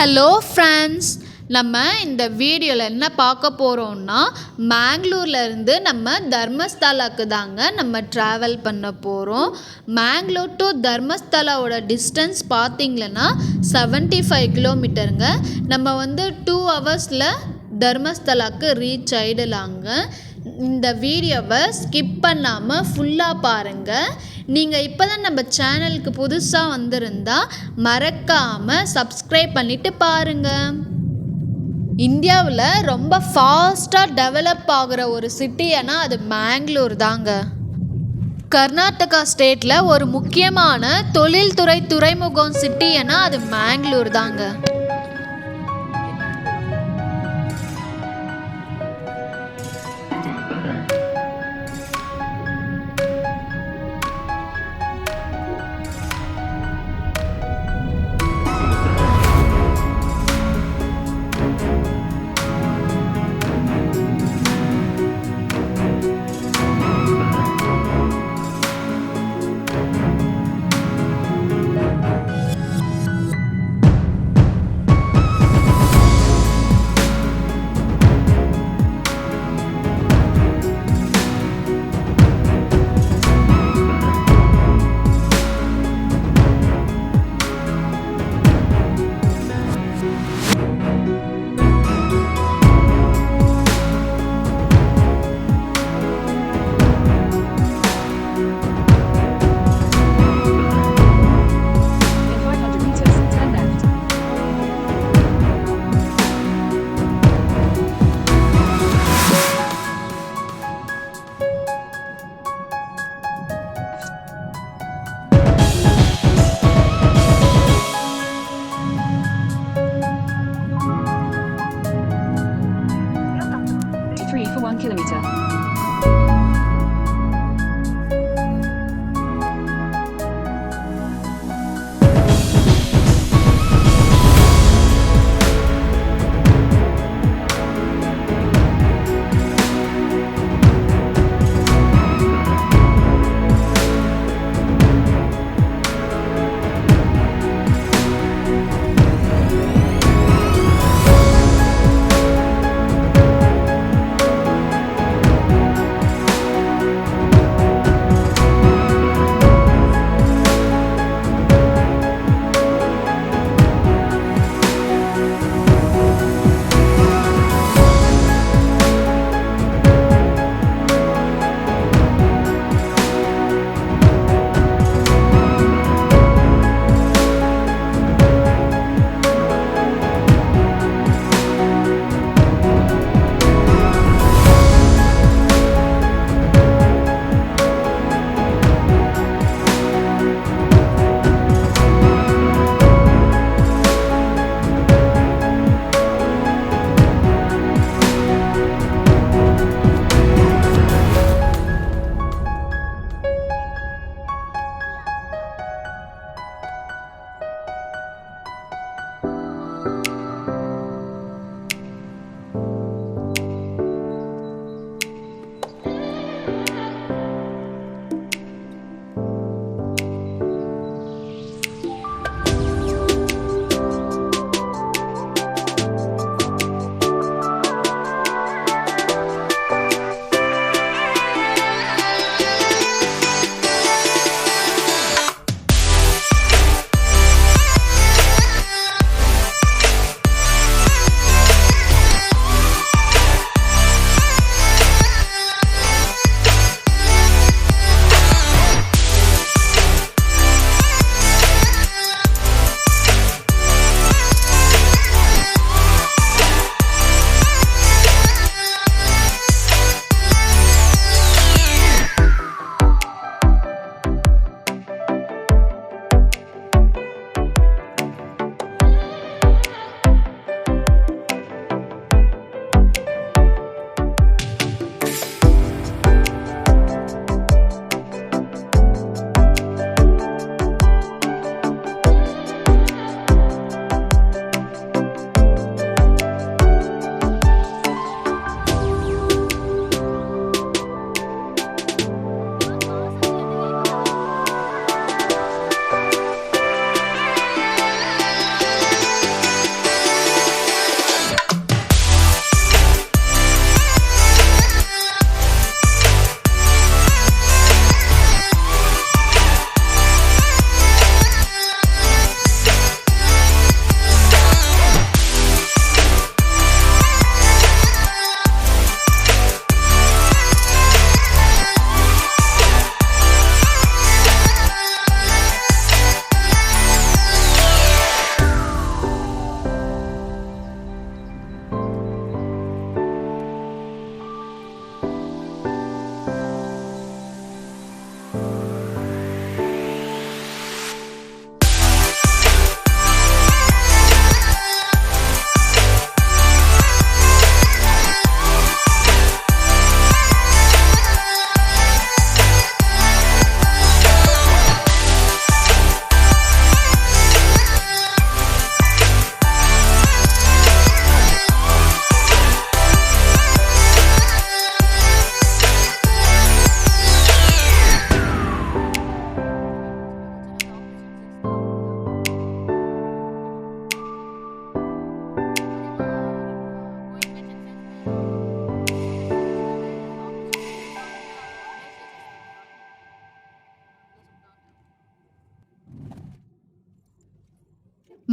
Hello friends, நம்ம இந்த வீடியோவில் என்ன பார்க்க போகிறோம்னா மேங்களூர்லேருந்து நம்ம தர்மஸ்தலாவுக்கு தாங்க நம்ம ட்ராவல் பண்ண போகிறோம். மேங்களூர் டு தர்மஸ்தலாவோட டிஸ்டன்ஸ் பார்த்திங்கன்னா 75 கிலோமீட்டருங்க. நம்ம 2 ஹவர்ஸில் தர்மஸ்தலாவுக்கு ரீச் ஆகிடலாங்க. இந்த வீடியோவை ஸ்கிப் பண்ணாமல் ஃபுல்லாக பாருங்கள். நீங்கள் இப்போ தான் நம்ம சேனலுக்கு புதுசாக வந்திருந்தால் மறக்காமல் சப்ஸ்கிரைப் பண்ணிவிட்டு பாருங்கள். இந்தியாவில் ரொம்ப ஃபாஸ்ட்டாக டெவலப் ஆகிற ஒரு சிட்டினா அது மேங்களூர் தாங்க. கர்நாடகா ஸ்டேட்டில் ஒரு முக்கியமான தொழில்துறை துறைமுகம் சிட்டினா அது மேங்களூர் தாங்க.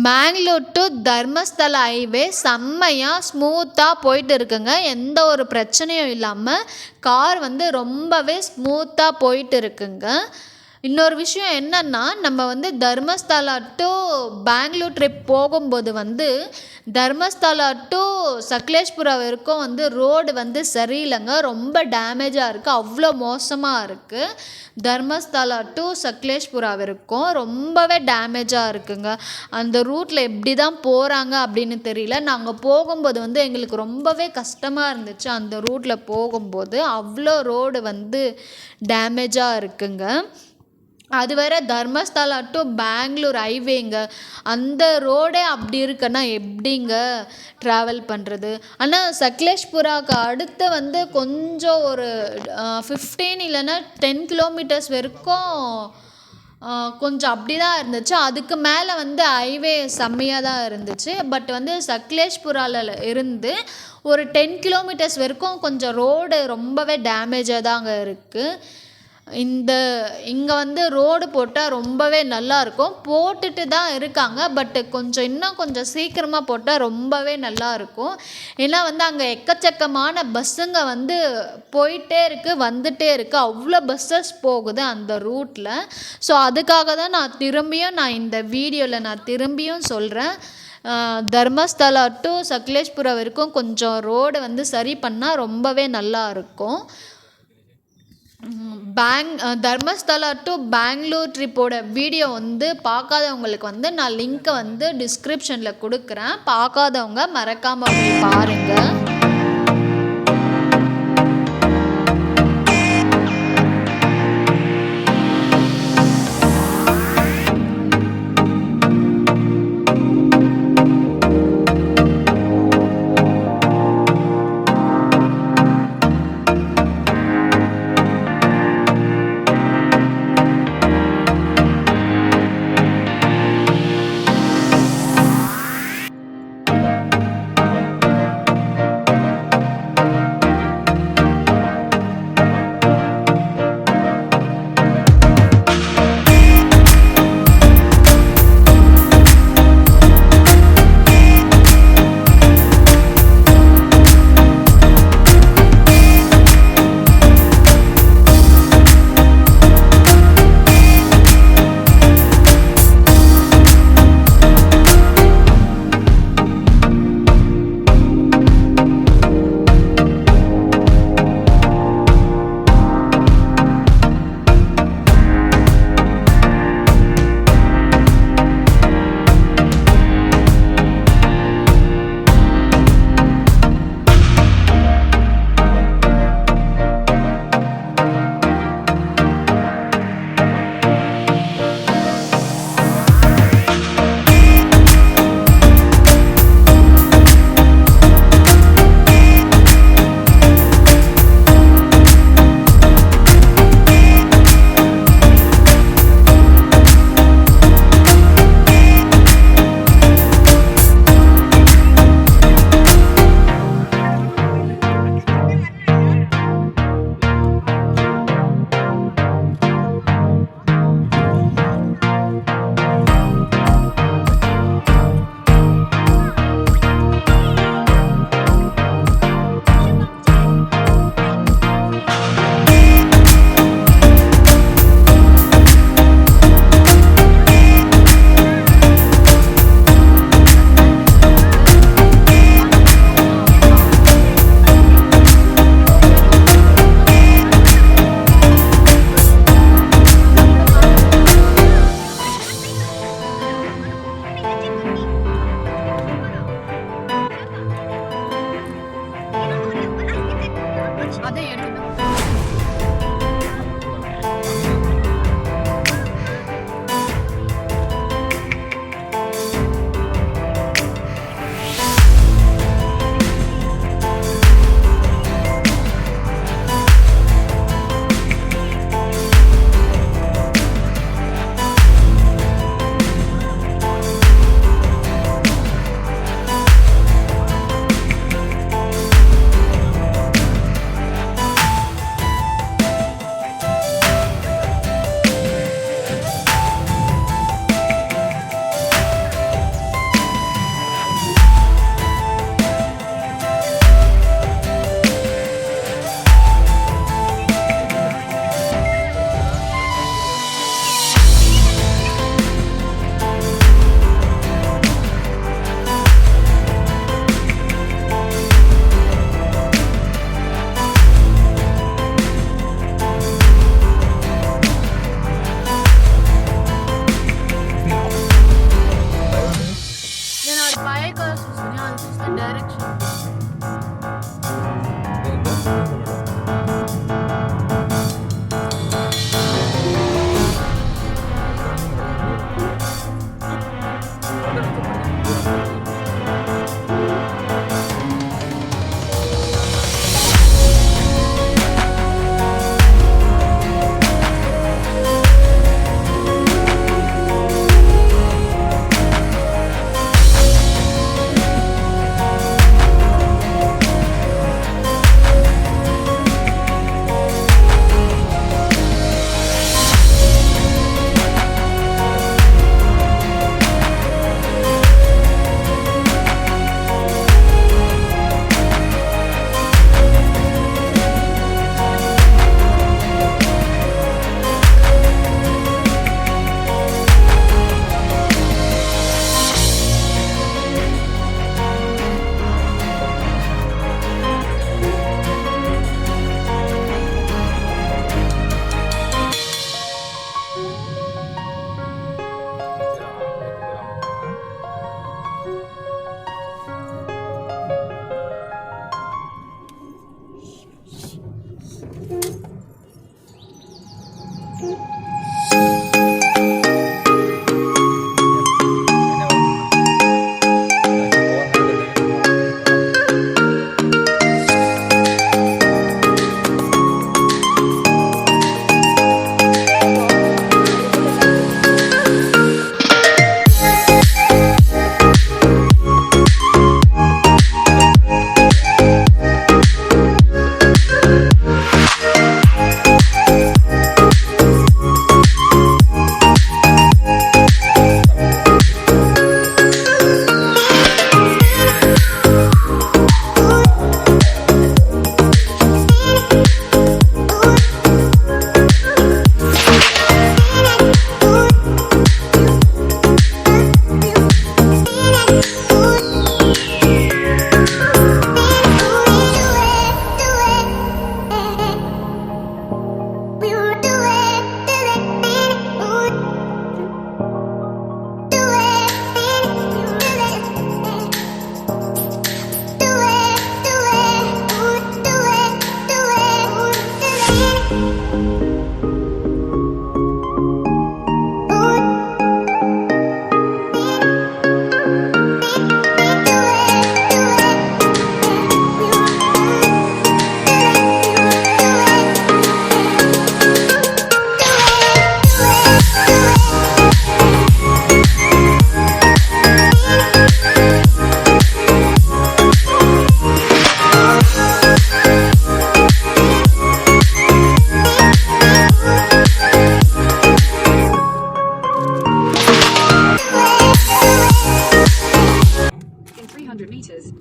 மேங்களூர் டு தர்மஸ்தலா ஹைவே செம்மையாக ஸ்மூத்தாக போயிட்டு இருக்குங்க. எந்த ஒரு பிரச்சனையும் இல்லாமல் கார் வந்து ரொம்பவே ஸ்மூத்தாக போயிட்டு இருக்குங்க. இன்னொரு விஷயம் என்னென்னா, நம்ம வந்து தர்மஸ்தலா டு பெங்களூர் ட்ரிப் போகும்போது வந்து தர்மஸ்தலா டு சக்லேஷ்புரா வரைக்கும் வந்து ரோடு வந்து சரியில்லைங்க. ரொம்ப டேமேஜாக இருக்குது, அவ்வளோ மோசமாக இருக்குது. தர்மஸ்தலா டு சக்லேஷ்புரா வரைக்கும் ரொம்பவே டேமேஜாக இருக்குங்க. அந்த ரூட்டில் எப்படி தான் போகிறாங்க அப்படின்னு தெரியல. நாங்கள் போகும்போது வந்து எங்களுக்கு ரொம்பவே கஷ்டமாக இருந்துச்சு. அந்த ரூட்டில் போகும்போது அவ்வளோ ரோடு வந்து டேமேஜாக இருக்குங்க. அது வேறு தர்மஸ்தலா டு பெங்களூர் ஹைவேங்க. அந்த ரோடே அப்படி இருக்குன்னா எப்படிங்க ட்ராவல் பண்ணுறது? ஆனால் சக்லேஷ்புராவுக்கு அடுத்து வந்து கொஞ்சம் ஒரு 15 இல்லைன்னா 10 கிலோமீட்டர்ஸ் வரைக்கும் கொஞ்சம் அப்படி தான் இருந்துச்சு. அதுக்கு மேலே வந்து ஹைவே செம்மையாக தான் இருந்துச்சு. பட் வந்து சக்லேஷ்புராவில் இருந்து ஒரு 10 கிலோமீட்டர்ஸ் வரைக்கும் கொஞ்சம் ரோடு ரொம்பவே டேமேஜாக தாங்க இருக்குது. இங்கே வந்து ரோடு போட்டால் ரொம்பவே நல்லாயிருக்கும். போட்டுட்டு தான் இருக்காங்க. பட்டு இன்னும் கொஞ்சம் சீக்கிரமாக போட்டால் ரொம்பவே நல்லாயிருக்கும். ஏன்னா வந்து அங்கே எக்கச்சக்கமான பஸ்ஸுங்க வந்து போயிட்டே இருக்குது, வந்துட்டே இருக்குது. அவ்வளோ பஸ்ஸஸ் போகுது அந்த ரூட்டில். ஸோ அதுக்காக தான் நான் இந்த வீடியோவில் திரும்பியும் சொல்கிறேன். தர்மஸ்தலா டு சக்லேஷ்புரா வரைக்கும் கொஞ்சம் ரோடு வந்து சரி பண்ணால் ரொம்பவே நல்லாயிருக்கும். தர்மஸ்தலா டு பெங்களூர் ட்ரிப்போட வீடியோ வந்து பார்க்காதவங்களுக்கு வந்து நான் லிங்க்கை வந்து டிஸ்கிரிப்ஷனில் கொடுக்குறேன். பார்க்காதவங்க மறக்காமல் போய் பாருங்கள்.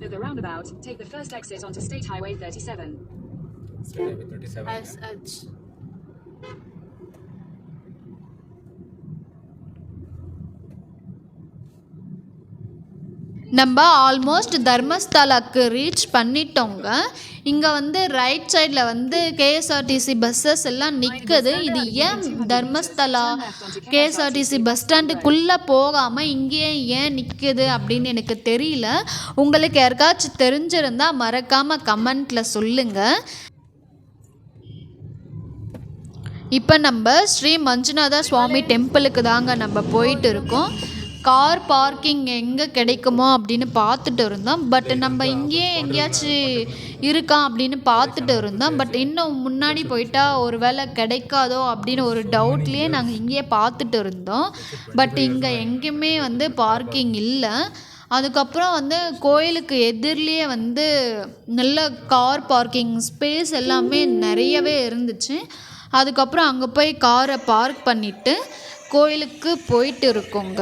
At the roundabout, take the first exit onto State Highway 37. State Highway 37. SH. நம்ம ஆல்மோஸ்ட் தர்மஸ்தலாக்கு ரீச் பண்ணிட்டோங்க. இங்கே வந்து ரைட் சைடில் வந்து கேஎஸ்ஆர்டிசி பஸ்ஸஸ் எல்லாம் நிற்குது. இது ஏன் தர்மஸ்தலா கேஎஸ்ஆர்டிசி பஸ் ஸ்டாண்டுக்குள்ளே போகாமல் இங்கேயே ஏன் நிற்குது அப்படின்னு எனக்கு தெரியல. உங்களுக்கு யாருக்காச்சும் தெரிஞ்சிருந்தால் மறக்காமல் கமெண்ட்டில் சொல்லுங்கள். இப்போ நம்ம ஸ்ரீ மஞ்சுநாத சுவாமி டெம்பிளுக்கு தாங்க நம்ம போயிட்டு இருக்கோம். கார் பார்க்கிங் எங்கே கிடைக்குமோ அப்படின்னு பார்த்துட்டு இருந்தோம். பட் நம்ம இங்கேயே எங்கேயாச்சும் இருக்கா அப்படின்னு பார்த்துட்டு இருந்தோம். பட் இன்னும் முன்னாடி போயிட்டா ஒரு வேளை கிடைக்காதோ அப்படின்னு ஒரு டவுட்லேயே நாங்கள் இங்கேயே பார்த்துட்டு இருந்தோம். பட் இங்கே எங்கேயுமே வந்து பார்க்கிங் இல்லை. அதுக்கப்புறம் வந்து கோயிலுக்கு எதிர்லேயே வந்து நல்ல கார் பார்க்கிங் ஸ்பேஸ் எல்லாமே நிறையவே இருந்துச்சு. அதுக்கப்புறம் அங்கே போய் காரை பார்க் பண்ணிவிட்டு கோயிலுக்கு போயிட்டு இருக்கோங்க.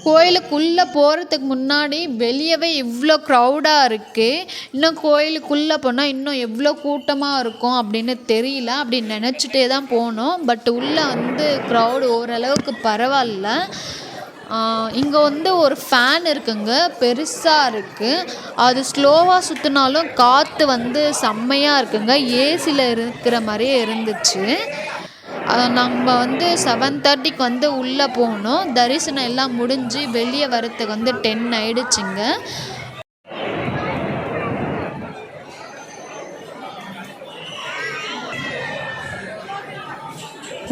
கோயிலுக்குள்ளே போகிறதுக்கு முன்னாடி வெளியவே இவ்வளோ க்ரௌடாக இருக்குது. இன்னும் கோயிலுக்குள்ளே போனால் இன்னும் எவ்வளோ கூட்டமாக இருக்கும் அப்படின்னு தெரியல. அப்படி நினச்சிட்டே தான் போனோம். பட் உள்ளே வந்து க்ரௌடு ஓரளவுக்கு பரவாயில்ல. இங்கே வந்து ஒரு ஃபேன் இருக்குங்க, பெருசாக இருக்குது. அது ஸ்லோவாக சுற்றினாலும் காற்று வந்து செம்மையாக இருக்குங்க. ஏசியில் இருக்கிற மாதிரியே இருந்துச்சு. நம்ம வந்து 7:30க்கு வந்து உள்ளே போனோம். தரிசனம் எல்லாம் முடிஞ்சு வெளியே வரத்துக்கு வந்து 10 ஆயிடுச்சுங்க.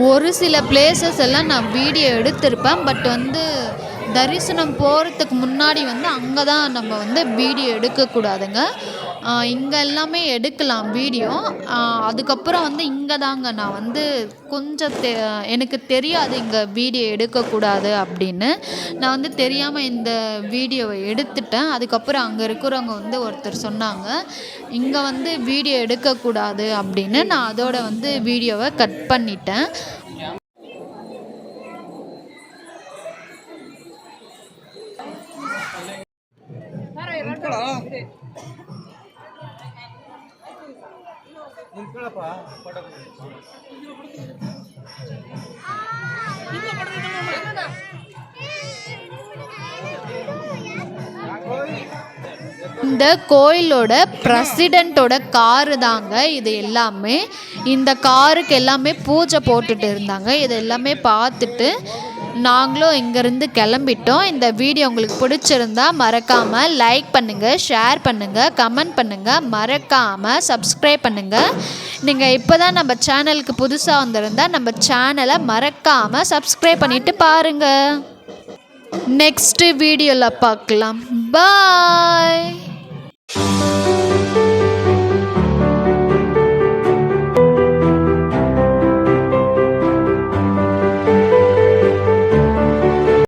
ஒரு சில பிளேசஸ் எல்லாம் நான் வீடியோ எடுத்திருப்பேன். பட் வந்து தரிசனம் போகிறதுக்கு முன்னாடி வந்து அங்கே தான் நம்ம வந்து வீடியோ எடுக்கக்கூடாதுங்க. இங்கே எல்லாமே எடுக்கலாம் வீடியோ. அதுக்கப்புறம் வந்து இங்கே தாங்க நான் வந்து கொஞ்சம் எனக்கு தெரியாது இங்கே வீடியோ எடுக்கக்கூடாது அப்படின்னு. நான் வந்து தெரியாமல் இந்த வீடியோவை எடுத்துட்டேன். அதுக்கப்புறம் அங்கே இருக்கிறவங்க வந்து ஒருத்தர் சொன்னாங்க இங்கே வந்து வீடியோ எடுக்கக்கூடாது அப்படின்னு. நான் அதோட வந்து வீடியோவை கட் பண்ணிட்டேன். இந்த கோயிலோட பிரசிடெண்ட்டோட காரு தாங்க இது எல்லாமே. இந்த காருக்கு எல்லாமே பூஜை போட்டுட்டு இருந்தாங்க. இது எல்லாமே பார்த்துட்டு நாங்களும் இங்கேருந்து கிளம்பிட்டோம். இந்த வீடியோ உங்களுக்கு பிடிச்சிருந்தா மறக்காமல் லைக் பண்ணுங்கள், ஷேர் பண்ணுங்கள், கமெண்ட் பண்ணுங்கள், மறக்காமல் சப்ஸ்கிரைப் பண்ணுங்கள். நீங்கள் இப்போ தான் நம்ம சேனலுக்கு புதுசாக வந்திருந்தால் நம்ம சேனலை மறக்காமல் சப்ஸ்கிரைப் பண்ணிவிட்டு பாருங்கள். நெக்ஸ்ட்டு வீடியோவில் பார்க்கலாம். பாய்.